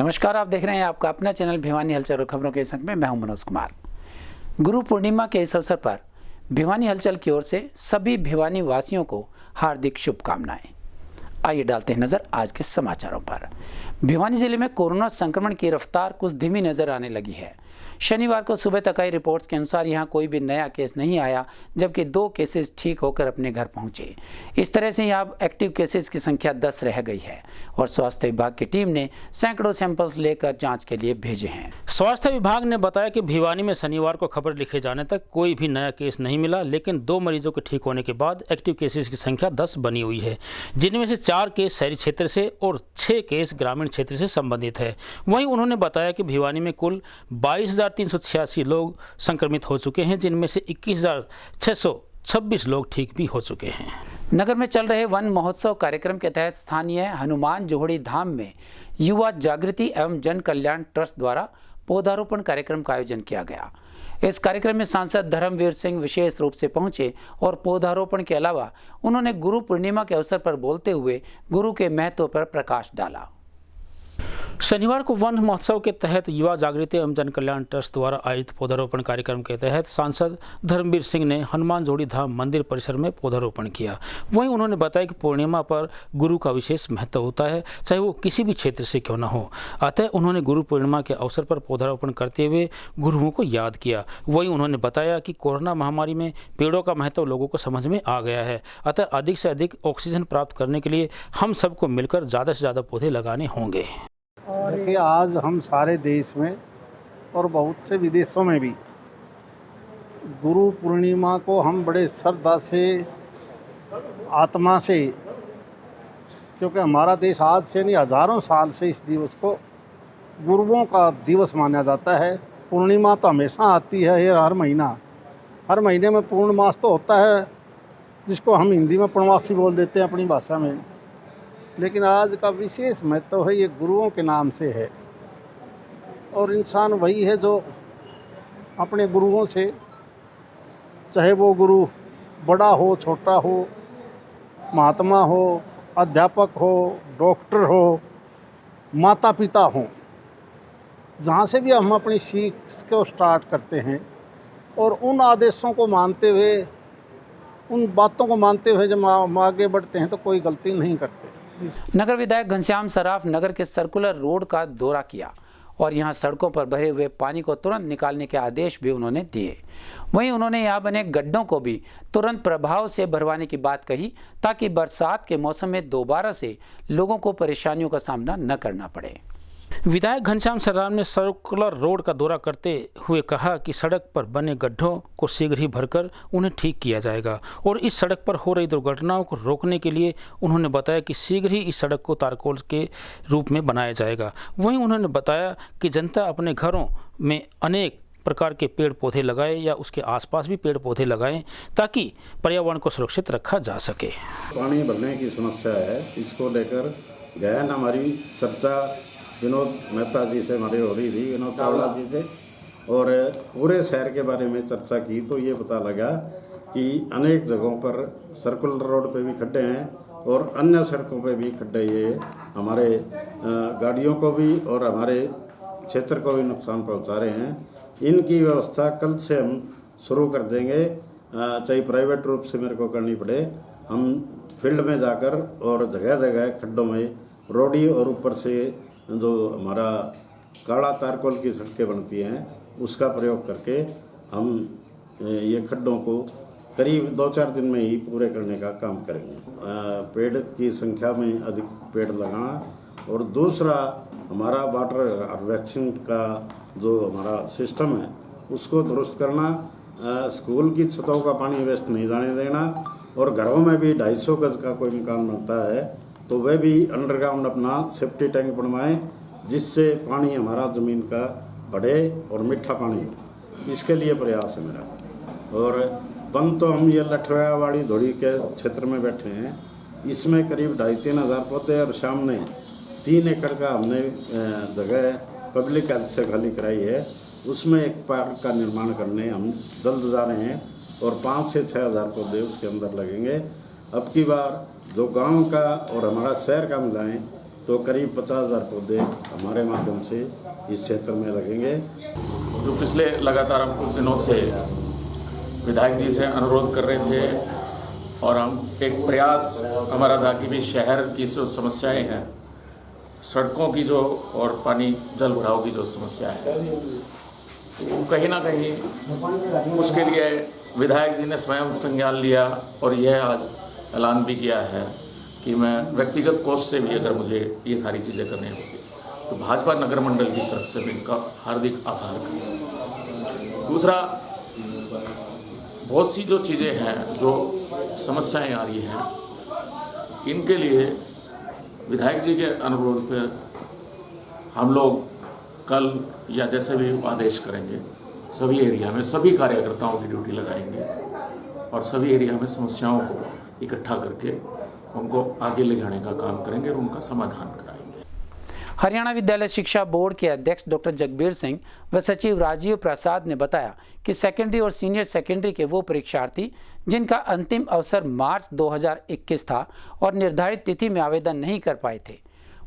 नमस्कार, आप देख रहे हैं आपका अपना चैनल भिवानी हलचल और खबरों के संग में मैं हूं मनोज कुमार। गुरु पूर्णिमा के इस अवसर पर भिवानी हलचल की ओर से सभी भिवानी वासियों को हार्दिक शुभकामनाएं। आइए डालते हैं नजर आज के समाचारों पर। भिवानी जिले में कोरोना संक्रमण की रफ्तार कुछ धीमी नजर आने लगी है। शनिवार को सुबह तक आई रिपोर्ट्स के अनुसार यहां कोई भी नया केस नहीं आया, जबकि 2 केसेस ठीक होकर अपने घर पहुंचे। इस तरह से यहां एक्टिव केसेस की संख्या 10 रह गई है और स्वास्थ्य विभाग की टीम ने सैकड़ों सैंपल्स लेकर जांच के लिए भेजे हैं। स्वास्थ्य विभाग ने बताया कि भिवानी में शनिवार को खबर लिखे जाने तक कोई भी नया केस नहीं मिला, लेकिन 2 मरीजों के ठीक होने के बाद एक्टिव केसेस की संख्या 10 बनी हुई है, जिनमें से 4 केस शहरी क्षेत्र से और 6 केस ग्रामीण क्षेत्र से संबंधित है। वहीं उन्होंने बताया कि भिवानी में कुल 22,386 लोग संक्रमित हो चुके हैं, जिनमें से 21,626 लोग ठीक भी हो चुके हैं। नगर में चल रहे वन महोत्सव कार्यक्रम के तहत स्थानीय हनुमान जोहड़ी धाम में युवा जागृति एवं जन कल्याण ट्रस्ट द्वारा पौधारोपण कार्यक्रम का आयोजन किया गया। इस कार्यक्रम में सांसद धर्मवीर सिंह विशेष रूप से पहुंचे और पौधारोपण के अलावा उन्होंने गुरु पूर्णिमा के अवसर पर बोलते हुए गुरु के महत्व पर प्रकाश डाला। शनिवार को वन महोत्सव के तहत युवा जागृति एवं जन कल्याण ट्रस्ट द्वारा आयोजित पौधारोपण कार्यक्रम के तहत सांसद धर्मवीर सिंह ने हनुमान जोड़ी धाम मंदिर परिसर में पौधारोपण किया। वहीं उन्होंने बताया कि पूर्णिमा पर गुरु का विशेष महत्व होता है, चाहे वो किसी भी क्षेत्र से क्यों न हो। अतः उन्होंने गुरु पूर्णिमा के अवसर पर पौधारोपण करते हुए गुरुओं को याद किया। वहीं उन्होंने बताया कि कोरोना महामारी में पेड़ों का महत्व लोगों को समझ में आ गया है, अतः अधिक से अधिक ऑक्सीजन प्राप्त करने के लिए हम सबको मिलकर ज़्यादा से ज़्यादा पौधे लगाने होंगे। देखिए, आज हम सारे देश में और बहुत से विदेशों में भी गुरु पूर्णिमा को हम बड़े श्रद्धा से, आत्मा से, क्योंकि हमारा देश आज से नहीं हज़ारों साल से इस दिवस को गुरुओं का दिवस माना जाता है। पूर्णिमा तो हमेशा आती है, ये हर महीने में पूर्णमास तो होता है, जिसको हम हिंदी में पूर्णमासी बोल देते हैं अपनी भाषा में। लेकिन आज का विशेष महत्व है, ये गुरुओं के नाम से है। और इंसान वही है जो अपने गुरुओं से, चाहे वो गुरु बड़ा हो, छोटा हो, महात्मा हो, अध्यापक हो, डॉक्टर हो, माता पिता हो, जहाँ से भी हम अपनी सीख को स्टार्ट करते हैं और उन आदेशों को मानते हुए, उन बातों को मानते हुए जब हम आगे बढ़ते हैं तो कोई गलती नहीं करते। नगर विधायक घनश्याम सराफ नगर के सर्कुलर रोड का दौरा किया और यहां सड़कों पर भरे हुए पानी को तुरंत निकालने के आदेश भी उन्होंने दिए। वहीं उन्होंने यहां बने गड्ढों को भी तुरंत प्रभाव से भरवाने की बात कही, ताकि बरसात के मौसम में दोबारा से लोगों को परेशानियों का सामना न करना पड़े। विधायक घनश्याम सराफ ने सर्कुलर रोड का दौरा करते हुए कहा कि सड़क पर बने गड्ढों को शीघ्र ही भरकर उन्हें ठीक किया जाएगा और इस सड़क पर हो रही दुर्घटनाओं को रोकने के लिए उन्होंने बताया कि शीघ्र ही इस सड़क को तारकोल के रूप में बनाया जाएगा। वहीं उन्होंने बताया कि जनता अपने घरों में अनेक प्रकार के पेड़ पौधे लगाएं या उसके आसपास भी पेड़ पौधे लगाएं, ताकि पर्यावरण को सुरक्षित रखा जा सके। पानी भरने की समस्या है, इसको लेकर गहन हमारी चर्चा विनोद मेहता जी से हमारी हो रही थी, विनोद चावला जी से, और पूरे शहर के बारे में चर्चा की तो ये पता लगा कि अनेक जगहों पर सर्कुलर रोड पे भी खड्डे हैं और अन्य सड़कों पे भी खड्डे, ये हमारे गाड़ियों को भी और हमारे क्षेत्र को भी नुकसान पहुंचा रहे हैं। इनकी व्यवस्था कल से हम शुरू कर देंगे, चाहे प्राइवेट रूप से मेरे को करनी पड़े। हम फील्ड में जाकर और जगह जगह खड्डों में रोडी और ऊपर से जो हमारा काला तारकोल की सड़कें बनती हैं उसका प्रयोग करके हम ये खड्डों को करीब 2-4 दिन में ही पूरे करने का काम करेंगे। पेड़ की संख्या में अधिक पेड़ लगाना और दूसरा हमारा वाटर हार्वेस्टिंग का जो हमारा सिस्टम है उसको दुरुस्त करना, स्कूल की छतों का पानी वेस्ट नहीं जाने देना और घरों में भी 250 गज का कोई मकान बनता है तो वह भी अंडरग्राउंड अपना सेफ्टी टैंक बनवाएं, जिससे पानी हमारा ज़मीन का बढ़े और मीठा पानी हो। इसके लिए प्रयास है मेरा। और बंद तो हम ये लठवाड़ी धोड़ी के क्षेत्र में बैठे हैं, इसमें करीब 2,500-3 हज़ार पौधे और सामने 3 एकड़ का हमने जगह पब्लिक हेल्थ से खाली कराई है, उसमें एक पार्क का निर्माण करने हम जल्द जा रहे हैं और 5 से 6 हज़ार पौधे उसके अंदर लगेंगे। अब की बार जो गांव का और हमारा शहर का मिलाएं तो करीब 50,000 पौधे हमारे माध्यम से इस क्षेत्र में लगेंगे। जो पिछले लगातार हम कुछ दिनों से विधायक जी से अनुरोध कर रहे थे और हम एक प्रयास हमारा था कि भी शहर की जो समस्याएं हैं, सड़कों की जो और पानी जल भराव की जो समस्या है, तो कहीं ना कहीं उसके लिए विधायक जी ने स्वयं संज्ञान लिया और यह आज ऐलान भी किया है कि मैं व्यक्तिगत कोष से भी अगर मुझे ये सारी चीज़ें करनी होगी तो भाजपा नगर मंडल की तरफ से मैं इनका हार्दिक आभार करता। दूसरा, बहुत सी जो चीज़ें हैं, जो समस्याएं आ रही हैं, इनके लिए विधायक जी के अनुरोध पर हम लोग कल या जैसे भी आदेश करेंगे सभी एरिया में सभी कार्यकर्ताओं की ड्यूटी लगाएंगे और सभी एरिया में समस्याओं को इकट्ठा करके उनको आगे ले जाने का काम करेंगे और उनका समाधान कराएंगे। हरियाणा विद्यालय शिक्षा बोर्ड के अध्यक्ष डॉक्टर जगबीर सिंह व सचिव राजीव प्रसाद ने बताया कि सेकेंडरी और सीनियर सेकेंडरी के वो परीक्षार्थी जिनका अंतिम अवसर मार्च 2021 था और निर्धारित तिथि में आवेदन नहीं कर पाए थे,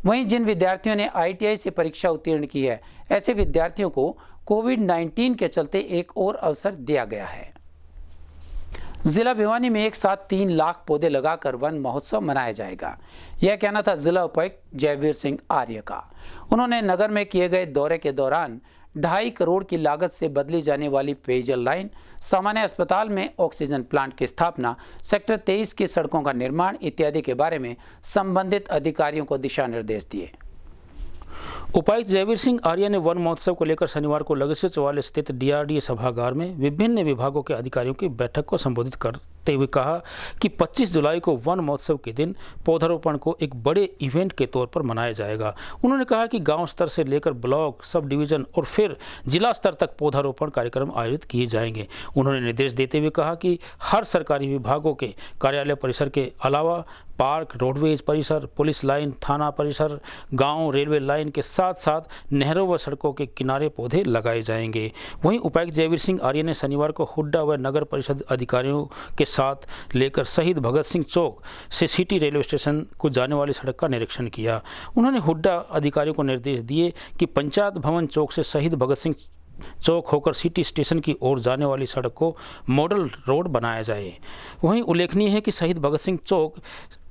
वहीं जिन विद्यार्थियों ने ITI से परीक्षा उत्तीर्ण की है, ऐसे विद्यार्थियों को कोविड-19 के चलते एक और अवसर दिया गया है। जिला भिवानी में एक साथ 3 लाख पौधे लगाकर वन महोत्सव मनाया जाएगा, यह कहना था जिला उपायुक्त जयवीर सिंह आर्य का। उन्होंने नगर में किए गए दौरे के दौरान 2.5 करोड़ की लागत से बदली जाने वाली पेयजल लाइन, सामान्य अस्पताल में ऑक्सीजन प्लांट की स्थापना, सेक्टर 23 की सड़कों का निर्माण इत्यादि के बारे में संबंधित अधिकारियों को दिशा निर्देश दिए। उपायुक्त जयवीर सिंह आर्य ने वन महोत्सव को लेकर शनिवार को लग्गेसर चौवाल स्थित DRDA सभागार में विभिन्न विभागों के अधिकारियों की बैठक को संबोधित करते हुए कहा कि 25 जुलाई को वन महोत्सव के दिन पौधारोपण को एक बड़े इवेंट के तौर पर मनाया जाएगा। उन्होंने कहा कि गांव स्तर से लेकर ब्लॉक, सब डिवीजन और फिर जिला स्तर तक पौधारोपण कार्यक्रम आयोजित किए जाएंगे। उन्होंने निर्देश देते हुए कहा कि हर सरकारी विभागों के कार्यालय परिसर के अलावा पार्क, रोडवेज परिसर, पुलिस लाइन, थाना परिसर, गांव, रेलवे लाइन के साथ साथ नहरों व सड़कों के किनारे पौधे लगाए जाएंगे। वहीं उपायुक्त जयवीर सिंह आर्य ने शनिवार को हुड्डा व नगर परिषद अधिकारियों के साथ लेकर शहीद भगत सिंह चौक से सिटी रेलवे स्टेशन को जाने वाली सड़क का निरीक्षण किया। उन्होंने हुड्डा अधिकारियों को निर्देश दिए कि पंचायत भवन चौक से शहीद भगत सिंह चौक होकर सिटी स्टेशन की ओर जाने वाली सड़क को मॉडल रोड बनाया जाए। वहीं उल्लेखनीय है कि शहीद भगत सिंह चौक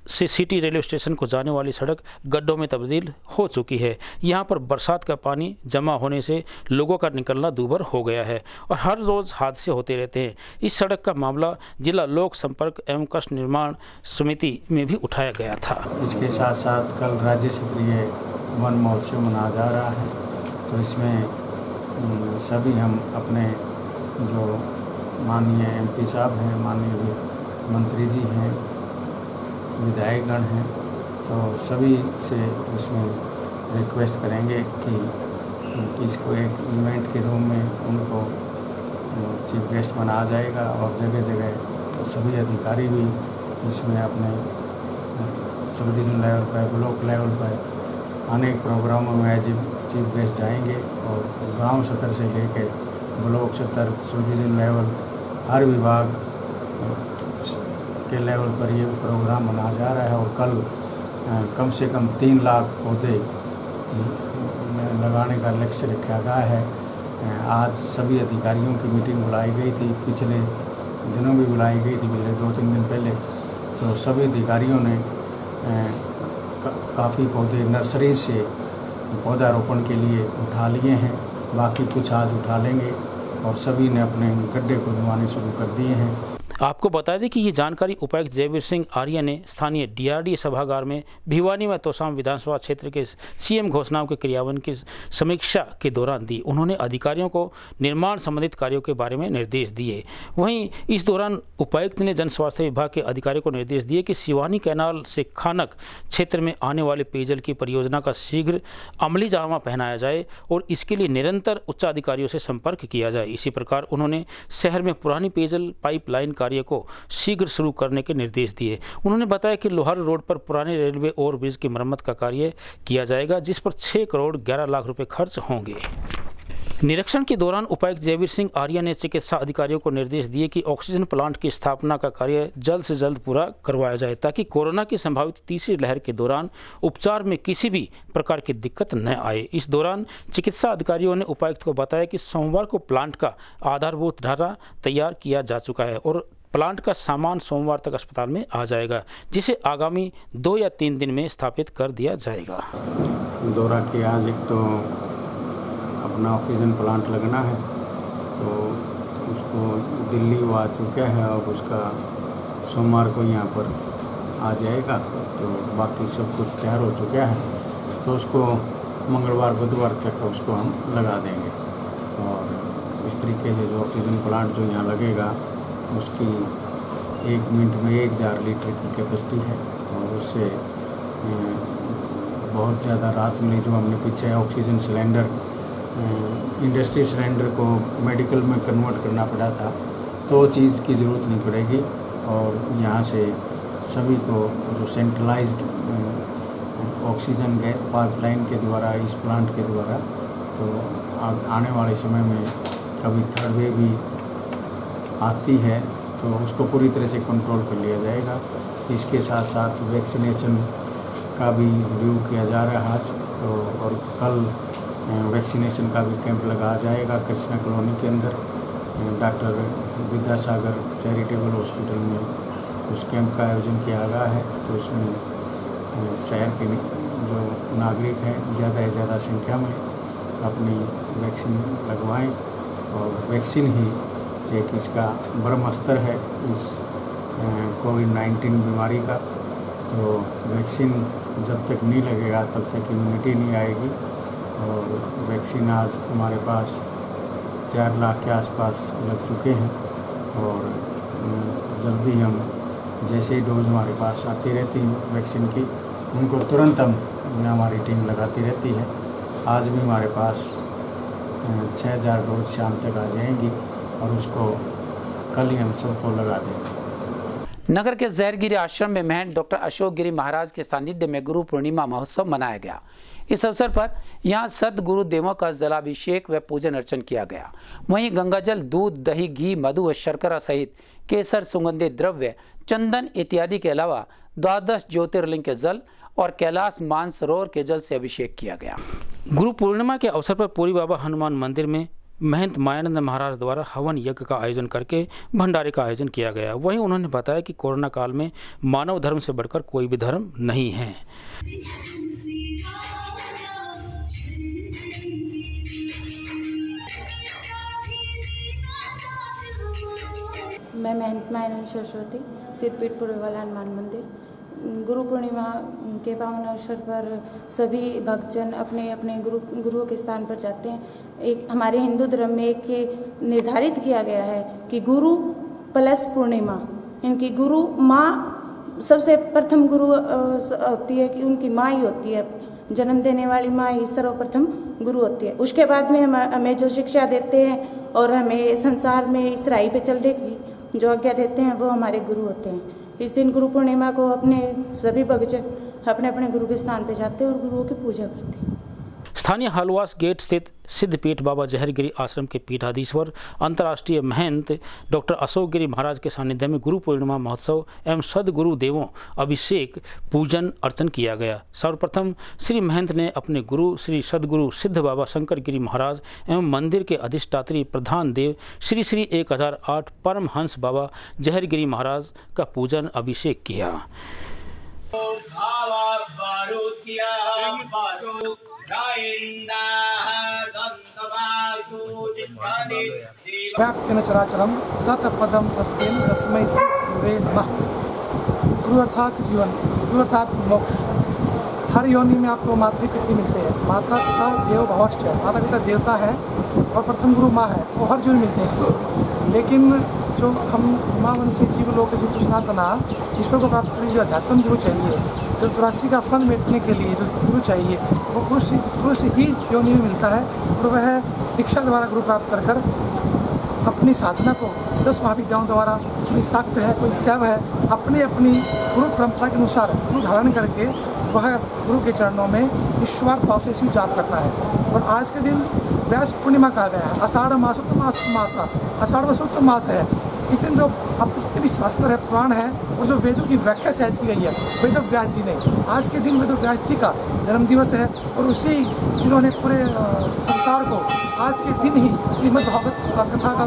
से सिटी रेलवे स्टेशन को जाने वाली सड़क गड्ढों में तब्दील हो चुकी है। यहां पर बरसात का पानी जमा होने से लोगों का निकलना दूभर हो गया है और हर रोज़ हादसे होते रहते हैं। इस सड़क का मामला जिला लोक संपर्क एवं कष्ट निर्माण समिति में भी उठाया गया था। इसके साथ साथ कल राज्य स्तरीय वन महोत्सव मनाया जा रहा है, तो इसमें सभी हम अपने जो माननीय MP साहब हैं, माननीय मंत्री जी हैं, विधायकगण हैं, तो सभी से उसमें रिक्वेस्ट करेंगे कि इसको एक इवेंट के रूप में उनको चीफ गेस्ट बनाया जाएगा और जगह जगह तो सभी अधिकारी भी इसमें अपने सब डिवीजन लेवल पर, ब्लॉक लेवल पर अनेक प्रोग्रामों में एज चीफ गेस्ट जाएंगे और गांव स्तर से लेकर ब्लॉक स्तर, सब डिवीजन लेवल, हर विभाग के लेवल पर ये प्रोग्राम मनाया जा रहा है और कल कम से कम 3 लाख पौधे लगाने का लक्ष्य रखा गया है। आज सभी अधिकारियों की मीटिंग बुलाई गई थी, पिछले दिनों भी बुलाई गई थी, पिछले 2-3 दिन पहले, तो सभी अधिकारियों ने काफ़ी पौधे नर्सरी से पौधारोपण के लिए उठा लिए हैं, बाकी कुछ आज उठा लेंगे और सभी ने अपने गड्ढे को बनवाने शुरू कर दिए हैं। आपको बता दें कि ये जानकारी उपायुक्त जयवीर सिंह आर्य ने स्थानीय DRDA सभागार में भिवानी में तोशाम विधानसभा क्षेत्र के CM घोषणाओं के क्रियान्वयन की समीक्षा के दौरान दी। उन्होंने अधिकारियों को निर्माण संबंधित कार्यों के बारे में निर्देश दिए। वहीं इस दौरान उपायुक्त ने जन स्वास्थ्य विभाग के अधिकारियों को निर्देश दिए कि सिवानी कैनाल से खानक क्षेत्र में आने वाले पेयजल की परियोजना का शीघ्र अमली जामा पहनाया जाए और इसके लिए निरंतर उच्चाधिकारियों से संपर्क किया जाए। इसी प्रकार उन्होंने शहर में पुरानी पेयजल पाइपलाइन कार्य को शीघ्र शुरू करने के निर्देश दिए। उन्होंने बताया कि लोहार रोड पर पुराने रेलवे ओवरब्रिज की मरम्मत का कार्य किया जाएगा, जिस पर 6 करोड़ 11 लाख रुपए खर्च होंगे। निरीक्षण के दौरान उपायुक्त जयवीर सिंह आर्या ने चिकित्सा अधिकारियों को निर्देश दिए कि ऑक्सीजन प्लांट की स्थापना का कार्य जल्द से जल्द पूरा करवाया जाए ताकि कोरोना की संभावित तीसरी लहर के दौरान उपचार में किसी भी प्रकार की दिक्कत न आए। इस दौरान चिकित्सा अधिकारियों ने उपायुक्त को बताया कि सोमवार को प्लांट का आधारभूत ढांचा तैयार किया जा चुका है और प्लांट का सामान सोमवार तक अस्पताल में आ जाएगा, जिसे आगामी 2 या 3 दिन में स्थापित कर दिया जाएगा। दौरा किया, आज एक तो अपना ऑक्सीजन प्लांट लगना है, तो उसको दिल्ली वो आ चुका है और उसका सोमवार को यहाँ पर आ जाएगा। तो बाकी सब कुछ तैयार हो चुका है, तो उसको मंगलवार बुधवार तक उसको हम लगा देंगे। और इस तरीके से जो ऑक्सीजन प्लांट जो यहाँ लगेगा उसकी 1 मिनट में 1000 लीटर की कैपेसिटी है और उससे बहुत ज़्यादा राहत मिली। जो हमने पीछे ऑक्सीजन सिलेंडर इंडस्ट्री सिलेंडर को मेडिकल में कन्वर्ट करना पड़ा था, तो वो चीज़ की ज़रूरत नहीं पड़ेगी। और यहाँ से सभी को जो सेंट्रलाइज्ड ऑक्सीजन गैस पाइपलाइन के द्वारा, इस प्लांट के द्वारा, तो आने वाले समय में कभी थर्ड वेव भी आती है तो उसको पूरी तरह से कंट्रोल कर लिया जाएगा। इसके साथ साथ वैक्सीनेशन का भी रिव्यू किया जा रहा है आज, तो और कल वैक्सीनेशन का भी कैंप लगाया जाएगा कृष्णा कॉलोनी के अंदर। डॉक्टर विद्यासागर चैरिटेबल हॉस्पिटल में उस कैंप का आयोजन किया गया है, तो उसमें शहर के जो नागरिक हैं ज़्यादा से ज़्यादा संख्या में अपनी वैक्सीन लगवाएं। और वैक्सीन ही एक इसका ब्रह्मास्त्र है इस कोविड-19 बीमारी का। तो वैक्सीन जब तक नहीं लगेगा तब तक इम्यूनिटी नहीं आएगी। और वैक्सीन आज हमारे पास 4 लाख के आसपास लग चुके हैं और जल्दी हम जैसे ही डोज हमारे पास आती रहती है वैक्सीन की, उनको तुरंत हमारी टीम लगाती रहती है। आज भी हमारे पास 6000 डोज शाम तक आ जाएंगी और उसको कल ही हम सबको लगा देंगे। नगर के जहरगिरी आश्रम में महंत डॉक्टर अशोक गिरी महाराज के सानिध्य में गुरु पूर्णिमा महोत्सव मनाया गया। इस अवसर पर यहां सत गुरुदेवों का जलाभिषेक व पूजन अर्चन किया गया। वहीं गंगाजल, दूध, दही, घी, मधु व शर्करा सहित केसर, सुगंधित द्रव्य, चंदन इत्यादि के अलावा 12 ज्योतिर्लिंग के जल और कैलाश मानसरोवर के जल से अभिषेक किया गया। गुरु पूर्णिमा के अवसर पर पूरी बाबा हनुमान मंदिर में महंत मायानंद महाराज द्वारा हवन यज्ञ का आयोजन करके भंडारे का आयोजन किया गया। वहीं उन्होंने बताया कि कोरोना काल में मानव धर्म से बढ़कर कोई भी धर्म नहीं है। मैं महंत मायानंद सरस्वती, सिद्धपीठ पूर्व वाला हनुमान मंदिर। गुरु पूर्णिमा के पावन अवसर पर सभी भक्तजन अपने अपने गुरुओं के स्थान पर जाते हैं। एक हमारे हिंदू धर्म में एक निर्धारित किया गया है कि गुरु प्लस पूर्णिमा, इनकी गुरु माँ सबसे प्रथम गुरु होती है कि उनकी माँ ही होती है, जन्म देने वाली माँ ही सर्वप्रथम गुरु होती है। उसके बाद में हमें जो शिक्षा देते हैं और हमें संसार में इस राही पे चलने की जो आज्ञा देते हैं वो हमारे गुरु होते हैं। इस दिन गुरु पूर्णिमा को अपने सभी भक्तजन अपने अपने गुरु के स्थान पर जाते हैं और गुरुओं की पूजा करते हैं। स्थानीय हलवास गेट स्थित सिद्धपीठ बाबा जहरगिरी आश्रम के पीठाधीश्वर अंतर्राष्ट्रीय महंत डॉक्टर अशोक गिरी महाराज के सानिध्य में गुरु पूर्णिमा महोत्सव एवं सदगुरु देवों अभिषेक पूजन अर्चन किया गया। सर्वप्रथम श्री महंत ने अपने गुरु श्री सदगुरु सिद्ध बाबा शंकर गिरी महाराज एवं मंदिर के अधिष्ठात्री प्रधान देव श्री श्री 1008 परमहंस बाबा जहरगिरी महाराज का पूजन अभिषेक किया। व्याप्तेन चराचरम तत्पदम तस्तेन तस्मै श्री गुरुवे नमः। गुरु अर्थात जीवन, गुरु अर्थात मोक्ष। हर योनि में आपको मातृ पितृ मिलते हैं। माता पिता देव भवश्च, माता पिता देवता है और प्रथम गुरु माँ है, वो हर जीवन मिलते हैं। लेकिन जो हम माँ वंशी जीव लोग जो कृष्णातना ईश्वर को प्राप्त करने जो अध्यात्म गुरु चाहिए, जो 84 का फल मिटने के लिए जो गुरु चाहिए, वो पुरुष ही योनि में मिलता है और वह दीक्षा द्वारा गुरु प्राप्त कर अपनी साधना को 10 महाविद्याओं द्वारा, कोई शाक्त है, कोई शैव है, अपनी अपनी गुरु परंपरा के अनुसार गुरु धारण करके वह गुरु के चरणों में निस्वार्थ भाव से इसी जाप करता है। और आज के दिन व्यास पूर्णिमा कहा गया है, आषाढ़ मासोत्तम मासा, आषाढ़ मासोत्तम मास है। इस दिन जो अब जितने भी शास्त्र है, पुराण है और जो वेदों की व्याख्या सहज की गई है वेद व्यास जी ने, आज के दिन वेद व्यास जी का जन्म दिवस है और उसी जिन्होंने पूरे संसार को आज के दिन ही श्रीमद् भागवत कथा का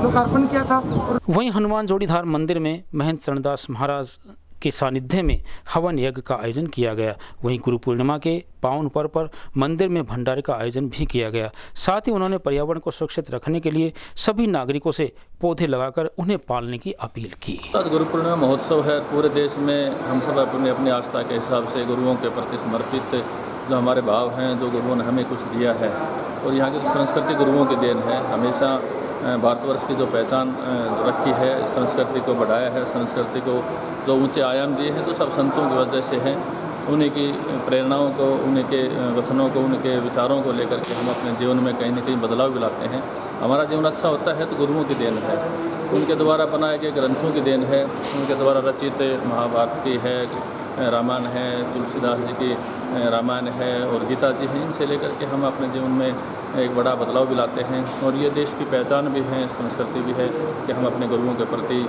लोकार्पण किया था। और वहीं हनुमान जोड़ीधार मंदिर में महंत चरणदास महाराज के सानिध्य में हवन यज्ञ का आयोजन किया गया। वहीं गुरु पूर्णिमा के पावन पर्व पर मंदिर में भंडारे का आयोजन भी किया गया। साथ ही उन्होंने पर्यावरण को सुरक्षित रखने के लिए सभी नागरिकों से पौधे लगाकर उन्हें पालने की अपील की। गुरु पूर्णिमा महोत्सव है, पूरे देश में हम सब अपने अपनी आस्था के हिसाब से गुरुओं के प्रति समर्पित जो हमारे भाव हैं, जो गुरुओं ने हमें कुछ दिया है और यहाँ की संस्कृति गुरुओं की देन है। हमेशा भारतवर्ष की जो पहचान रखी है, संस्कृति को बढ़ाया है, संस्कृति को जो ऊंचे आयाम दिए हैं तो सब संतों की वजह से हैं। उन्हीं की प्रेरणाओं को, उन्हीं के वचनों को, उनके विचारों को लेकर के हम अपने जीवन में कहीं न कहीं बदलाव भी लाते हैं। हमारा जीवन अच्छा होता है तो गुरुओं की देन है, उनके द्वारा बनाए गए ग्रंथों की देन है, उनके द्वारा रचित महाभारत की है, रामायण है, तुलसीदास जी की रामायण है और गीता जी हैं। इनसे लेकर के हम अपने जीवन में एक बड़ा बदलाव भी लाते हैं और ये देश की पहचान भी है, संस्कृति भी है कि हम अपने गुरुओं के प्रति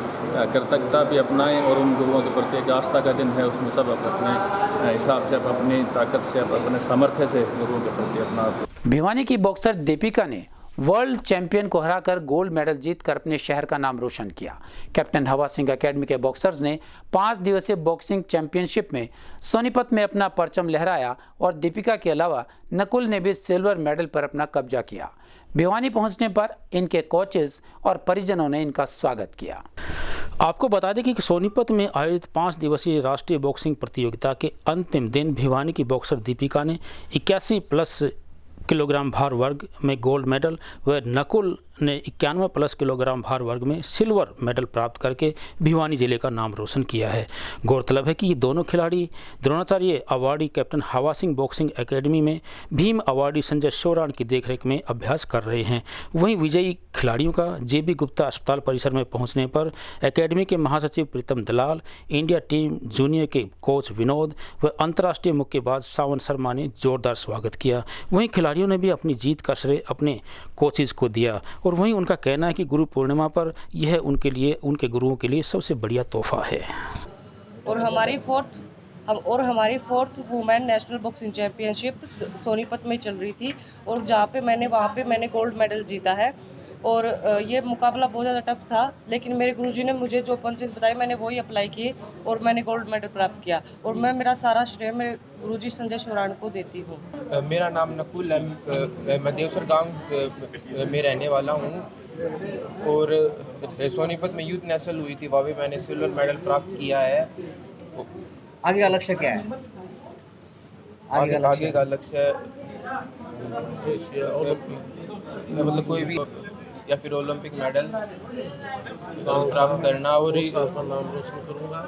कृतज्ञता भी अपनाएं और उन गुरुओं के प्रति एक आस्था का दिन है, उसमें सब अपने हिसाब से, अपनी ताकत से, अपने सामर्थ्य से गुरुओं के प्रति अपना। भिवानी की बॉक्सर दीपिका ने वर्ल्ड चैंपियन को हराकर गोल्ड मेडल जीतकर अपने शहर का नाम रोशन किया। कैप्टन हवा सिंह एकेडमी के बॉक्सर्स ने 5 दिवसीय बॉक्सिंग चैंपियनशिप में सोनीपत में अपना परचम लहराया और दीपिका के अलावा नकुल ने भी सिल्वर मेडल पर अपना कब्जा किया। भिवानी पहुंचने पर इनके कोचेस और परिजनों ने इनका स्वागत किया। आपको बता दें कि सोनीपत में आयोजित 5 दिवसीय राष्ट्रीय बॉक्सिंग प्रतियोगिता के अंतिम दिन भिवानी की बॉक्सर दीपिका ने 81+ किलोग्राम भार वर्ग में गोल्ड मेडल व नकुल ने 91+ किलोग्राम भार वर्ग में सिल्वर मेडल प्राप्त करके भिवानी जिले का नाम रोशन किया है। गौरतलब है कि ये दोनों खिलाड़ी द्रोणाचार्य अवार्डी कैप्टन हवा सिंह बॉक्सिंग एकेडमी में भीम अवार्डी संजय शोराण की देखरेख में अभ्यास कर रहे हैं। वहीं विजयी खिलाड़ियों का JB गुप्ता अस्पताल परिसर में पहुंचने पर एकेडमी के महासचिव प्रीतम दलाल, इंडिया टीम जूनियर के कोच विनोद व अंतर्राष्ट्रीय मुक्केबाज सावन शर्मा ने जोरदार स्वागत किया। वहीं खिलाड़ियों ने भी अपनी जीत का श्रेय अपने कोचेज को दिया और वहीं उनका कहना है कि गुरु पूर्णिमा पर यह उनके लिए, उनके गुरुओं के लिए सबसे बढ़िया तोहफा है। और हमारी fourth women national boxing championship Sonipat में चल रही थी और वहाँ पे मैंने गोल्ड मेडल जीता है। और ये मुकाबला बहुत ज़्यादा टफ था, लेकिन मेरे गुरुजी ने मुझे जो पंचेस बताए मैंने वही अप्लाई किए और मैंने गोल्ड मेडल प्राप्त किया। और मैं मेरा सारा श्रेय मेरे गुरुजी संजय शोराण को देती हूँ। मेरा नाम नकुल है, मैं देवसर गांव में रहने वाला हूँ और सोनीपत में यूथ नेशनल हुई थी, वहाँ भी मैंने सिल्वर मेडल प्राप्त किया है। आगे का लक्ष्य क्या है? आगे का लक्ष्य मतलब कोई भी या फिर ओलंपिक मेडल प्राप्त करना और नाम रोशन करूंगा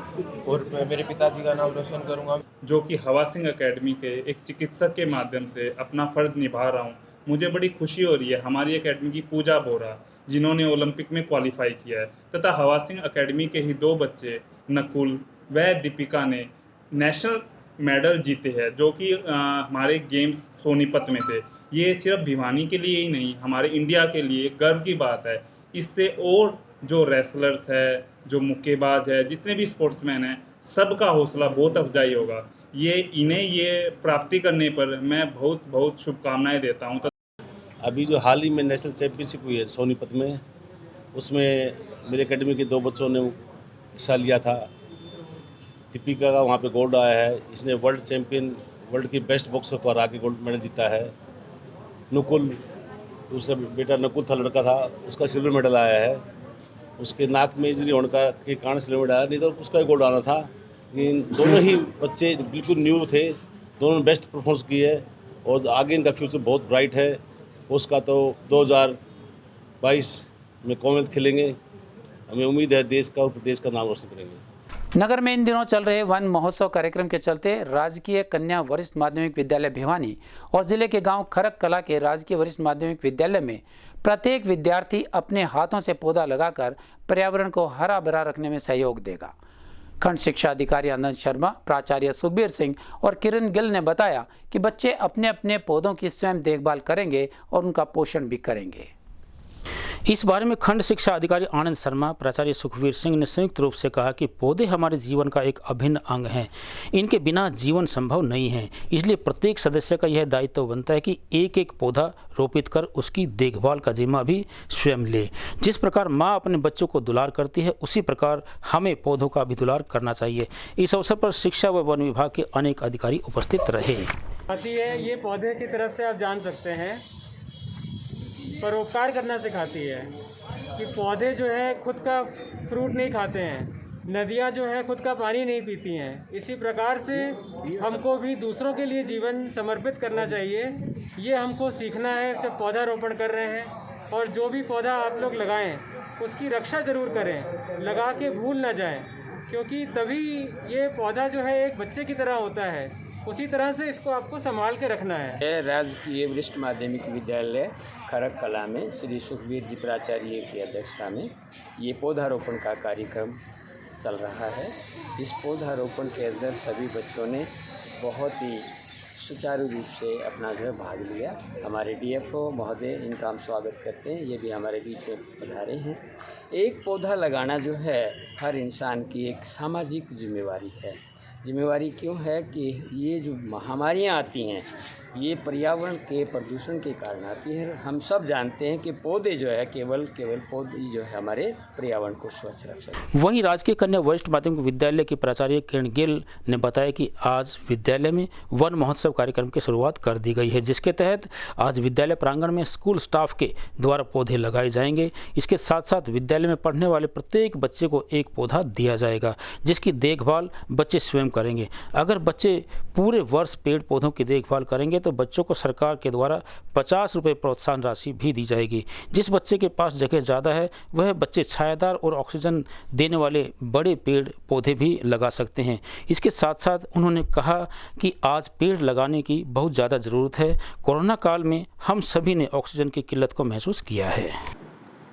और मेरे पिताजी का नाम रोशन करूंगा। जो कि हवा सिंह एकेडमी के एक चिकित्सक के माध्यम से अपना फ़र्ज़ निभा रहा हूं। मुझे बड़ी खुशी हो रही है हमारी एकेडमी की पूजा बोरा, जिन्होंने ओलंपिक में क्वालिफाई किया है, तथा हवा सिंह एकेडमी के ही 2 बच्चे नकुल व दीपिका ने नेशनल मेडल जीते हैं, जो कि हमारे गेम्स सोनीपत में थे। ये सिर्फ भिवानी के लिए ही नहीं, हमारे इंडिया के लिए गर्व की बात है। इससे और जो रेसलर्स है, जो मुक्केबाज है, जितने भी स्पोर्ट्समैन हैं, सबका हौसला बहुत अफजाई होगा। इन्हें ये प्राप्ति करने पर मैं बहुत बहुत शुभकामनाएं देता हूं। अभी जो हाल ही में नेशनल चैंपियनशिप हुई है सोनीपत में, उसमें मेरे एकेडमी के 2 बच्चों ने हिस्सा लिया था। दीपिका का वहाँ पे गोल्ड आया है, इसने वर्ल्ड की बेस्ट बॉक्सर को हरा के गोल्ड मेडल जीता है। नकुल, उसका बेटा नकुल था, लड़का था, उसका सिल्वर मेडल आया है। उसके नाक में इंजरी होने के कारण सिल्वर मेडल आया, नहीं तो उसका गोल्ड आना था। इन दोनों ही बच्चे बिल्कुल न्यू थे, दोनों ने बेस्ट परफॉर्मेंस की है और आगे इनका फ्यूचर बहुत ब्राइट है। उसका तो 2022 में कॉमनवेल्थ खेलेंगे, हमें उम्मीद है देश का और प्रदेश का नाम रोशन करेंगे। नगर में इन दिनों चल रहे वन महोत्सव कार्यक्रम के चलते राजकीय कन्या वरिष्ठ माध्यमिक विद्यालय भिवानी और जिले के गांव खरक कला के राजकीय वरिष्ठ माध्यमिक विद्यालय में प्रत्येक विद्यार्थी अपने हाथों से पौधा लगाकर पर्यावरण को हरा भरा रखने में सहयोग देगा। खंड शिक्षा अधिकारी आनंद शर्मा, प्राचार्य सुखबीर सिंह और किरण गिल ने बताया कि बच्चे अपने अपने पौधों की स्वयं देखभाल करेंगे और उनका पोषण भी करेंगे। इस बारे में खंड शिक्षा अधिकारी आनंद शर्मा, प्राचार्य सुखबीर सिंह ने संयुक्त रूप से कहा कि पौधे हमारे जीवन का एक अभिन्न अंग हैं। इनके बिना जीवन संभव नहीं है। इसलिए प्रत्येक सदस्य का यह दायित्व बनता है कि एक एक पौधा रोपित कर उसकी देखभाल का जिम्मा भी स्वयं ले। जिस प्रकार माँ अपने बच्चों को दुलार करती है, उसी प्रकार हमें पौधों का भी दुलार करना चाहिए। इस अवसर पर शिक्षा व वन विभाग के अनेक अधिकारी उपस्थित रहे। ये पौधे की तरफ से आप जान सकते हैं, परोपकार करना सिखाती है कि पौधे जो है खुद का फ्रूट नहीं खाते हैं, नदियाँ जो है खुद का पानी नहीं पीती हैं। इसी प्रकार से हमको भी दूसरों के लिए जीवन समर्पित करना चाहिए। ये हमको सीखना है जब पौधारोपण कर रहे हैं। और जो भी पौधा आप लोग लगाएं उसकी रक्षा ज़रूर करें, लगा के भूल ना जाएं, क्योंकि तभी ये पौधा जो है एक बच्चे की तरह होता है। उसी तरह से इसको आपको संभाल के रखना है। राजकीय वरिष्ठ माध्यमिक विद्यालय खड़ग कला में श्री सुखबीर जी प्राचार्य की अध्यक्षता में ये पौधारोपण का कार्यक्रम चल रहा है। इस पौधारोपण के अंदर सभी बच्चों ने बहुत ही सुचारू रूप से अपना जो है भाग लिया। हमारे डीएफओ महोदय, इनका हम स्वागत करते हैं, ये भी हमारे बीच में पधारे हैं। एक पौधा लगाना जो है हर इंसान की एक सामाजिक जिम्मेवारी है। जिम्मेवारी क्यों है कि ये जो महामारियाँ आती हैं ये पर्यावरण के प्रदूषण के कारण आती है। हम सब जानते हैं कि पौधे जो है केवल पौधे जो है हमारे पर्यावरण को स्वच्छ रख सकते हैं। वहीं राजकीय कन्या वरिष्ठ माध्यमिक विद्यालय की प्राचार्य किरण गिल ने बताया कि आज विद्यालय में वन महोत्सव कार्यक्रम की शुरुआत कर दी गई है, जिसके तहत आज विद्यालय प्रांगण में स्कूल स्टाफ के द्वारा पौधे लगाए जाएंगे। इसके साथ साथ विद्यालय में पढ़ने वाले प्रत्येक बच्चे को एक पौधा दिया जाएगा, जिसकी देखभाल बच्चे स्वयं करेंगे। अगर बच्चे पूरे वर्ष पेड़ पौधों की देखभाल करेंगे तो बच्चों को सरकार के द्वारा 50 रुपये प्रोत्साहन राशि भी दी जाएगी। जिस बच्चे के पास जगह ज़्यादा है वह बच्चे छायादार और ऑक्सीजन देने वाले बड़े पेड़ पौधे भी लगा सकते हैं। इसके साथ साथ उन्होंने कहा कि आज पेड़ लगाने की बहुत ज़्यादा ज़रूरत है। कोरोना काल में हम सभी ने ऑक्सीजन की किल्लत को महसूस किया है।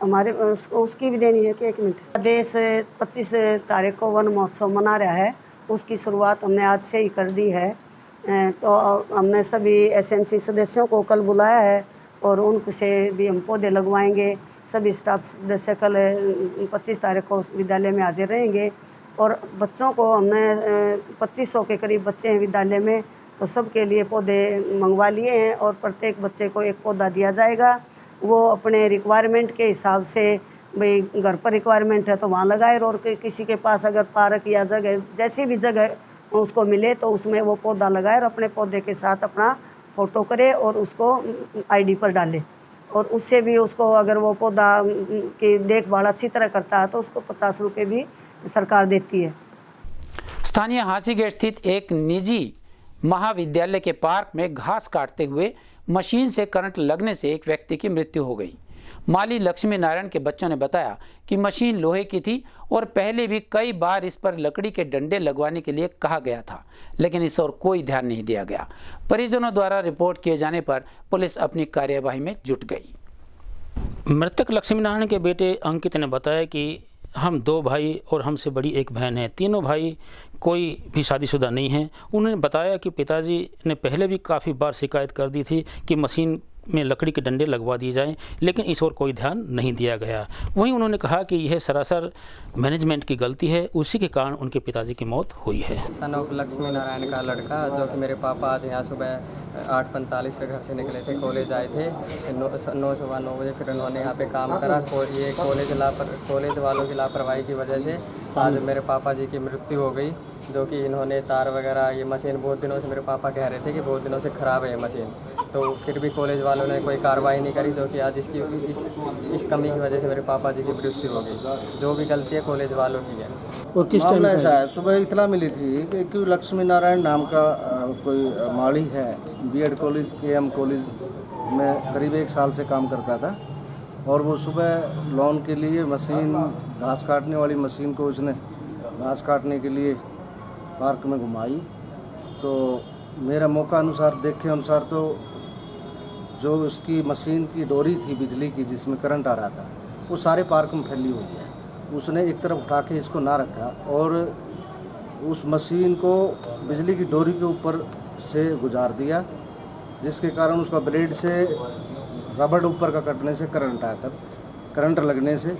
हमारे उसकी भी देनी है कि 1 मिनट। देश 25 तारीख को वन महोत्सव मना रहा है, उसकी शुरुआत हमने आज से ही कर दी है। तो हमने सभी एसएमसी सदस्यों को कल बुलाया है और उनसे भी हम पौधे लगवाएंगे। सभी स्टाफ सदस्य कल 25 तारीख को विद्यालय में हाजिर रहेंगे और बच्चों को हमने 2500 के करीब बच्चे हैं विद्यालय में, तो सबके लिए पौधे मंगवा लिए हैं और प्रत्येक बच्चे को एक पौधा दिया जाएगा। वो अपने रिक्वायरमेंट के हिसाब से, भाई घर पर रिक्वायरमेंट है तो वहाँ लगाए, और किसी के पास अगर पार्क या जगह जैसी भी जगह उसको मिले तो उसमें वो पौधा लगाए और अपने पौधे के साथ अपना फ़ोटो करे और उसको आईडी पर डाले। और उससे भी उसको अगर वो पौधा की देखभाल अच्छी तरह करता है तो उसको 50 रुपये भी सरकार देती है। स्थानीय हांसीगेट स्थित एक निजी महाविद्यालय के पार्क में घास काटते हुए मशीन से करंट लगने से एक व्यक्ति की मृत्यु हो गई। माली लक्ष्मी नारायण के बच्चों ने बताया कि मशीन लोहे की थी और पहले भी कई बार इस पर लकड़ी के डंडे लगवाने के लिए कहा गया था, लेकिन इस ओर कोई ध्यान नहीं दिया गया। परिजनों द्वारा रिपोर्ट किए जाने पर पुलिस अपनी कार्यवाही में जुट गई। मृतक लक्ष्मी नारायण के बेटे अंकित ने बताया कि हम 2 भाई और हमसे बड़ी एक बहन है। तीनों भाई कोई भी शादीशुदा नहीं है। उन्होंने बताया कि पिताजी ने पहले भी काफ़ी बार शिकायत कर दी थी कि मशीन में लकड़ी के डंडे लगवा दिए जाएं, लेकिन इस ओर कोई ध्यान नहीं दिया गया। वहीं उन्होंने कहा कि यह सरासर मैनेजमेंट की गलती है, उसी के कारण उनके पिताजी की मौत हुई है। सन ऑफ लक्ष्मी नारायण का लड़का, जो कि मेरे पापा आज यहाँ सुबह 8:45 पे घर से निकले थे, कॉलेज आए थे 9 बजे। फिर उन्होंने यहाँ पे काम करा। ये कॉलेज वालों की लापरवाही की वजह से आज मेरे पापा जी की मृत्यु हो गई, जो कि इन्होंने तार वगैरह, ये मशीन बहुत दिनों से मेरे पापा कह रहे थे कि बहुत दिनों से ख़राब है ये मशीन, तो फिर भी कॉलेज वालों ने कोई कार्रवाई नहीं करी, जो कि आज इस कमी की वजह से मेरे पापा जी की मृत्यु हो गई। जो भी गलती है कॉलेज वालों की है। और किस टाइम ऐसा है, सुबह इतला मिली थी कि लक्ष्मी नारायण नाम का कोई माली है, बीएड कॉलेज KM कॉलेज में करीब 1 साल से काम करता था, और वो सुबह लोन के लिए मशीन, घास काटने वाली मशीन को उसने घास काटने के लिए पार्क में घुमाई। तो मेरा मौका अनुसार, देखे अनुसार, तो जो उसकी मशीन की डोरी थी बिजली की जिसमें करंट आ रहा था, वो सारे पार्क में फैली हुई है। उसने एक तरफ उठा के इसको ना रखा और उस मशीन को बिजली की डोरी के ऊपर से गुजार दिया, जिसके कारण उसका ब्लेड से रबड़ ऊपर का कटने से करंट लगने से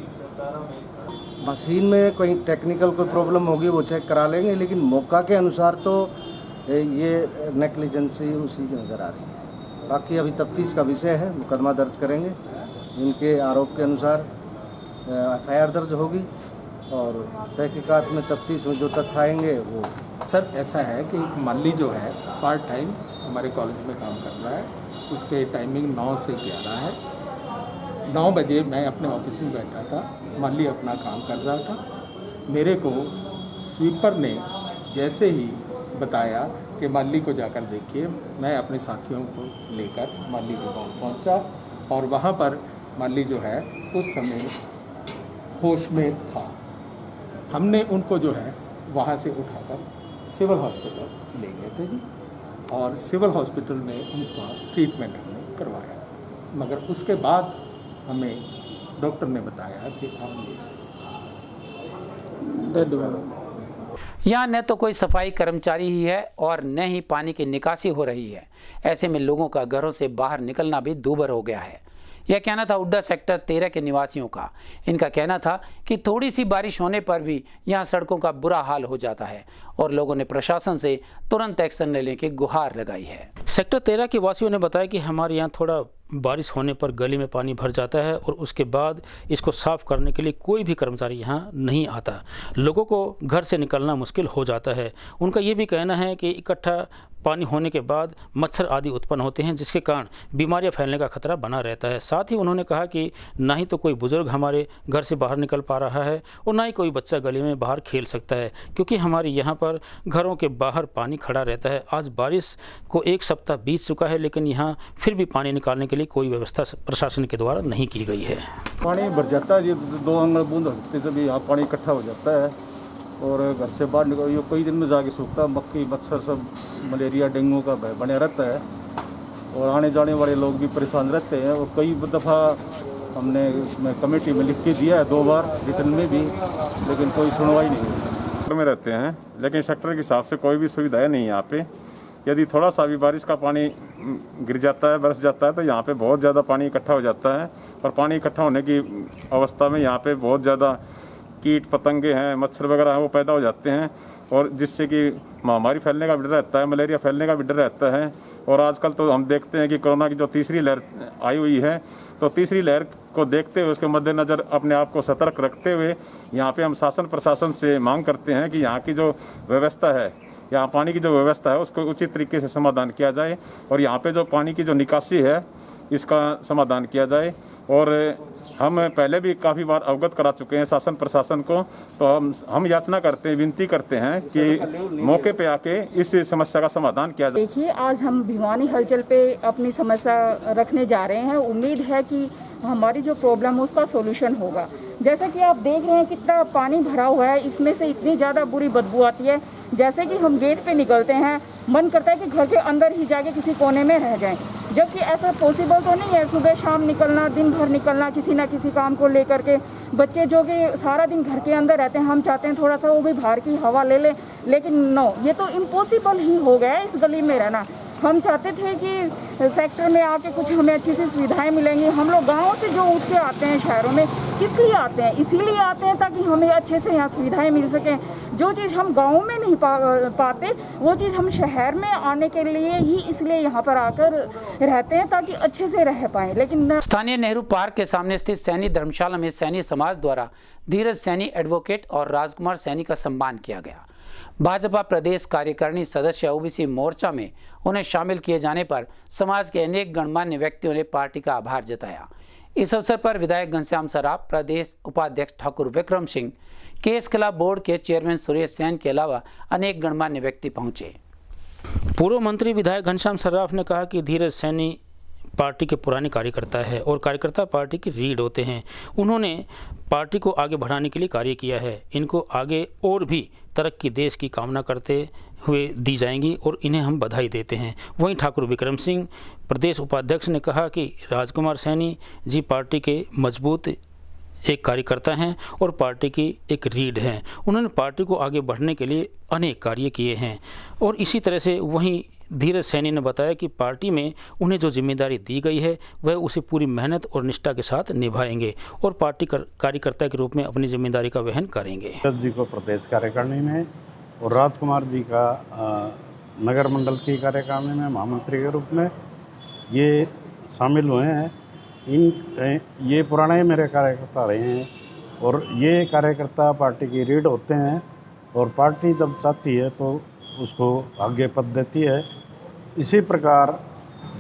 मशीन में कोई टेक्निकल कोई प्रॉब्लम होगी वो चेक करा लेंगे, लेकिन मौका के अनुसार तो ये नेग्लिजेंसी उसी की नज़र आ रही है। बाकी अभी तफ्तीश का विषय है, मुकदमा दर्ज करेंगे, इनके आरोप के अनुसार FIR दर्ज होगी और तहकीकात में तफ्तीश में जो तथ्य आएंगे वो। सर ऐसा है कि माली जो है पार्ट टाइम हमारे कॉलेज में काम कर रहा है, उसके टाइमिंग 9 से 11 है। 9 बजे मैं अपने ऑफिस में बैठा था, माली अपना काम कर रहा था। मेरे को स्वीपर ने जैसे ही बताया कि माली को जाकर देखिए, मैं अपने साथियों को लेकर माली के पास पहुंचा और वहां पर माली जो है उस समय होश में था। हमने उनको जो है वहां से उठाकर सिविल हॉस्पिटल ले गए थे जी, और सिविल हॉस्पिटल में उनका ट्रीटमेंट हमने करवाया, मगर उसके बाद हमें डॉक्टर ने बताया कि अब ये यहाँ न तो कोई सफाई कर्मचारी ही है और न ही पानी की निकासी हो रही है। ऐसे में लोगों का घरों से बाहर निकलना भी दूभर हो गया है। यह कहना था उड्डा सेक्टर 13 के निवासियों का। इनका कहना था कि थोड़ी सी बारिश होने पर भी यहाँ सड़कों का बुरा हाल हो जाता है और लोगों ने प्रशासन से तुरंत एक्शन लेने की गुहार लगाई है। सेक्टर 13 के वासियों ने बताया कि हमारे यहाँ थोड़ा बारिश होने पर गली में पानी भर जाता है और उसके बाद इसको साफ करने के लिए कोई भी कर्मचारी यहाँ नहीं आता। लोगों को घर से निकलना मुश्किल हो जाता है। उनका ये भी कहना है कि इकट्ठा पानी होने के बाद मच्छर आदि उत्पन्न होते हैं, जिसके कारण बीमारियां फैलने का खतरा बना रहता है। साथ ही उन्होंने कहा कि ना ही तो कोई बुजुर्ग हमारे घर से बाहर निकल पा रहा है और ना ही कोई बच्चा गली में बाहर खेल सकता है, क्योंकि हमारे यहाँ पर घरों के बाहर पानी खड़ा रहता है। आज बारिश को 1 सप्ताह बीत चुका है, लेकिन यहाँ फिर भी पानी निकालने के लिए कोई व्यवस्था प्रशासन के द्वारा नहीं की गई है। पानी भर जाता है, ये 2 अंगल बूंद होते जब यहाँ पानी इकट्ठा हो जाता है और घर से बाहर निकल ये कई दिन में जाके सूखता है। मक्खी मच्छर सब मलेरिया डेंगू का भय बने रहता है और आने जाने वाले लोग भी परेशान रहते हैं। और कई दफ़ा हमने इसमें कमेटी में लिख के दिया है 2 बार रिटर्न में भी, लेकिन कोई सुनवाई नहीं हुई। में रहते हैं, लेकिन सेक्टर के हिसाब से कोई भी सुविधा नहीं है यहाँ पे। यदि थोड़ा सा भी बारिश का पानी गिर जाता है, बरस जाता है, तो यहाँ पे बहुत ज़्यादा पानी इकट्ठा हो जाता है। और पानी इकट्ठा होने की अवस्था में यहाँ पे बहुत ज़्यादा कीट पतंगे हैं, मच्छर वगैरह हैं, वो पैदा हो जाते हैं और जिससे कि महामारी फैलने का भी डर रहता है, मलेरिया फैलने का भी डर रहता है। और आजकल तो हम देखते हैं कि कोरोना की जो तीसरी लहर आई हुई है, तो तीसरी लहर को देखते हुए उसके मद्देनज़र अपने आप को सतर्क रखते हुए यहाँ पे हम शासन प्रशासन से मांग करते हैं कि यहाँ की जो व्यवस्था है, यहाँ पानी की जो व्यवस्था है, उसको उचित तरीके से समाधान किया जाए और यहाँ पे जो पानी की जो निकासी है इसका समाधान किया जाए। और हम पहले भी काफ़ी बार अवगत करा चुके हैं शासन प्रशासन को, तो हम याचना करते हैं, विनती करते हैं कि मौके पे आके इस समस्या का समाधान किया जाए। देखिए, आज हम भिवानी हलचल पे अपनी समस्या रखने जा रहे हैं। उम्मीद है कि हमारी जो प्रॉब्लम है उसका सोल्यूशन होगा। जैसा कि आप देख रहे हैं कितना पानी भरा हुआ है, इसमें से इतनी ज़्यादा बुरी बदबू आती है। जैसे कि हम गेट पे निकलते हैं, मन करता है कि घर के अंदर ही जाके किसी कोने में रह जाएं, जबकि ऐसा पॉसिबल तो नहीं है। सुबह शाम निकलना, दिन भर निकलना किसी ना किसी काम को लेकर के। बच्चे जो कि सारा दिन घर के अंदर रहते हैं, हम चाहते हैं थोड़ा सा वो भी बाहर की हवा ले ले, लेकिन नो, ये तो इम्पॉसिबल ही हो गया है इस गली में रहना। हम चाहते थे कि सेक्टर में आके कुछ हमें अच्छी सी सुविधाएं मिलेंगी। हम लोग गाँव से जो उठ के आते हैं शहरों में, किस लिए आते हैं? इसीलिए आते हैं ताकि हमें अच्छे से यहाँ सुविधाएं मिल सकें। जो चीज़ हम गाँव में नहीं पाते, वो चीज़ हम शहर में आने के लिए ही इसलिए यहाँ पर आकर रहते हैं ताकि अच्छे से रह पाएँ। लेकिन स्थानीय नेहरू पार्क के सामने स्थित सैनी धर्मशाला में सैनी समाज द्वारा धीरज सैनी एडवोकेट और राजकुमार सैनी का सम्मान किया गया। भाजपा प्रदेश कार्यकारिणी सदस्य ओबीसी मोर्चा में उन्हें शामिल किए जाने पर समाज के अनेक गणमान्य व्यक्तियों ने पार्टी का आभार जताया। इस अवसर पर विधायक घनश्याम सराफ, प्रदेश उपाध्यक्ष Thakur Vikram Singh, case club board के चेयरमैन सुरेश सैन के अलावा अनेक गणमान्य व्यक्ति पहुंचे। पूर्व मंत्री विधायक घनश्याम सराफ ने कहा कि धीरज सैनी पार्टी के पुराने कार्यकर्ता है और कार्यकर्ता पार्टी की रीढ़ होते हैं। उन्होंने पार्टी को आगे बढ़ाने के लिए कार्य किया है। इनको आगे और भी तरक्की देश की कामना करते हुए दी जाएंगी और इन्हें हम बधाई देते हैं। वहीं ठाकुर विक्रम सिंह, प्रदेश उपाध्यक्ष, ने कहा कि राजकुमार सैनी जी पार्टी के मजबूत एक कार्यकर्ता हैं और पार्टी की एक रीढ़ हैं। उन्होंने पार्टी को आगे बढ़ने के लिए अनेक कार्य किए हैं और इसी तरह से वहीं धीरज सैनी ने बताया कि पार्टी में उन्हें जो जिम्मेदारी दी गई है वह उसे पूरी मेहनत और निष्ठा के साथ निभाएंगे और पार्टी कार्यकर्ता के रूप में अपनी जिम्मेदारी का वहन करेंगे। धीरज जी को प्रदेश कार्यकारिणी में और राजकुमार जी का नगर मंडल की कार्यकारिणी में महामंत्री के रूप में ये शामिल हुए हैं। ये पुराने मेरे कार्यकर्ता रहे हैं और ये कार्यकर्ता पार्टी की रीढ़ होते हैं और पार्टी जब चाहती है तो उसको आगे पद देती है। इसी प्रकार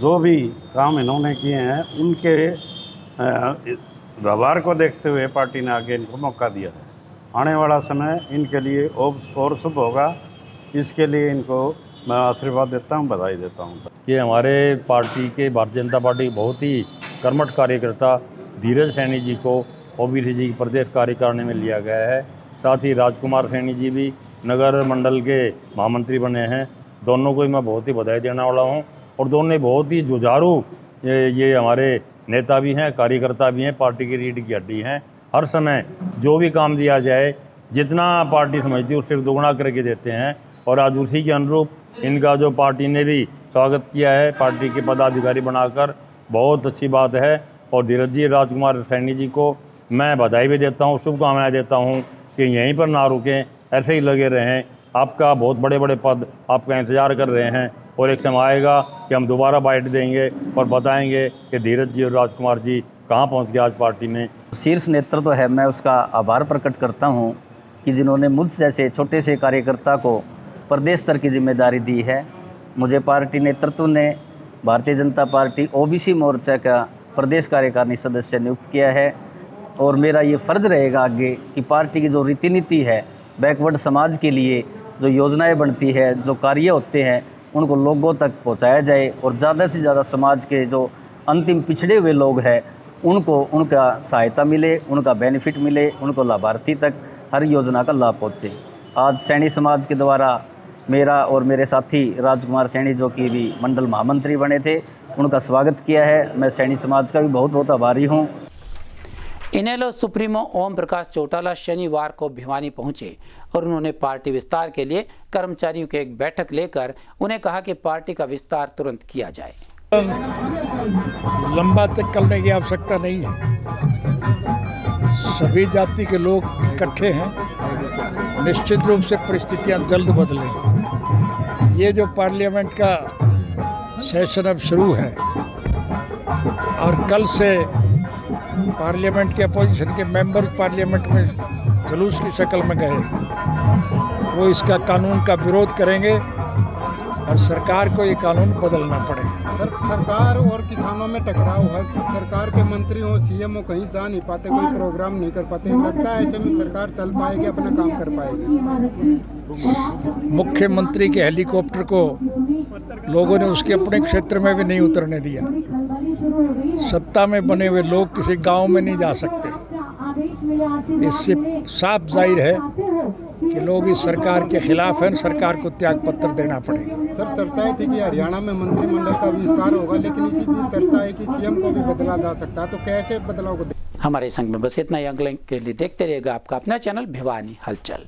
जो भी काम इन्होंने किए हैं उनके व्यवहार को देखते हुए पार्टी ने आगे इनको मौका दिया है। आने वाला समय इनके लिए और शुभ होगा, इसके लिए इनको मैं आशीर्वाद देता हूं, बधाई देता हूं। कि हमारे पार्टी के भारतीय जनता पार्टी के बहुत ही कर्मठ कार्यकर्ता धीरज सैनी जी को ओबीसी जी की प्रदेश कार्यकारिणी में लिया गया है। साथ ही राजकुमार सैनी जी भी नगर मंडल के महामंत्री बने हैं। दोनों को मैं बहुत ही बधाई देने वाला हूं और दोनों बहुत ही जुझारू ये हमारे नेता भी हैं, कार्यकर्ता भी हैं, पार्टी की रीढ़ की हड्डी हैं। हर समय जो भी काम दिया जाए, जितना पार्टी समझती है उससे दोगुना करके देते हैं और आज उसी के अनुरूप इनका जो पार्टी ने भी स्वागत किया है पार्टी के पदाधिकारी बनाकर, बहुत अच्छी बात है। और धीरज जी, राजकुमार सैनी जी को मैं बधाई भी देता हूँ, शुभकामनाएं देता हूँ कि यहीं पर ना रुकें, ऐसे ही लगे रहें। आपका बहुत बड़े बड़े पद आपका इंतज़ार कर रहे हैं और एक समय आएगा कि हम दोबारा बाइट देंगे और बताएंगे कि धीरज जी और राजकुमार जी कहाँ पहुँच गए आज पार्टी में। शीर्ष नेतृत्व है, मैं उसका आभार प्रकट करता हूँ कि जिन्होंने मुझ जैसे छोटे से कार्यकर्ता को प्रदेश स्तर की जिम्मेदारी दी है। मुझे पार्टी नेतृत्व ने भारतीय जनता पार्टी ओबीसी मोर्चा का प्रदेश कार्यकारिणी सदस्य नियुक्त किया है और मेरा ये फ़र्ज़ रहेगा आगे कि पार्टी की जो रीति नीति है, बैकवर्ड समाज के लिए जो योजनाएं बनती है, जो कार्य होते हैं, उनको लोगों तक पहुंचाया जाए और ज़्यादा से ज़्यादा समाज के जो अंतिम पिछड़े हुए लोग हैं उनको उनका सहायता मिले, उनका बेनिफिट मिले, उनको लाभार्थी तक हर योजना का लाभ पहुँचे। आज सैनी समाज के द्वारा मेरा और मेरे साथी राजकुमार सैनी जो कि भी मंडल महामंत्री बने थे, उनका स्वागत किया है। मैं सैनी समाज का भी बहुत बहुत आभारी हूँ। इनेलो सुप्रीमो ओम प्रकाश चौटाला शनिवार को भिवानी पहुंचे और उन्होंने पार्टी विस्तार के लिए कर्मचारियों की एक बैठक लेकर उन्हें कहा कि पार्टी का विस्तार तुरंत किया जाए। लंबा तक करने की आवश्यकता नहीं है, सभी जाति के लोग इकट्ठे हैं, निश्चित रूप से परिस्थितियां जल्द बदलेंगी। ये जो पार्लियामेंट का सेशन अब शुरू है और कल से पार्लियामेंट के अपोजिशन के मेंबर पार्लियामेंट में जुलूस की शक्ल में गए, वो इसका कानून का विरोध करेंगे और सरकार को ये कानून बदलना पड़ेगा। सरकार और किसानों में टकराव है, सरकार के मंत्री हो, सीएम हो, कहीं जा नहीं पाते, कोई प्रोग्राम नहीं कर पाते। लगता है ऐसे में सरकार चल पाएगी, अपना काम कर पाएगी। मुख्यमंत्री के हेलीकॉप्टर को लोगों ने उसके अपने क्षेत्र में भी नहीं उतरने दिया। सत्ता में बने हुए लोग किसी गांव में नहीं जा सकते। इससे साफ जाहिर है कि लोग इस सरकार के खिलाफ हैं, सरकार को त्याग पत्र देना पड़ेगा। सर, चर्चाएं थी कि हरियाणा में मंत्रिमंडल का विस्तार होगा, लेकिन इसी बीच चर्चा है कि सीएम को भी बदला जा सकता है, तो कैसे बदलाव को हमारे संग में बस इतना ही। अगले के लिए देखते रहेगा आपका अपना चैनल भिवानी हलचल।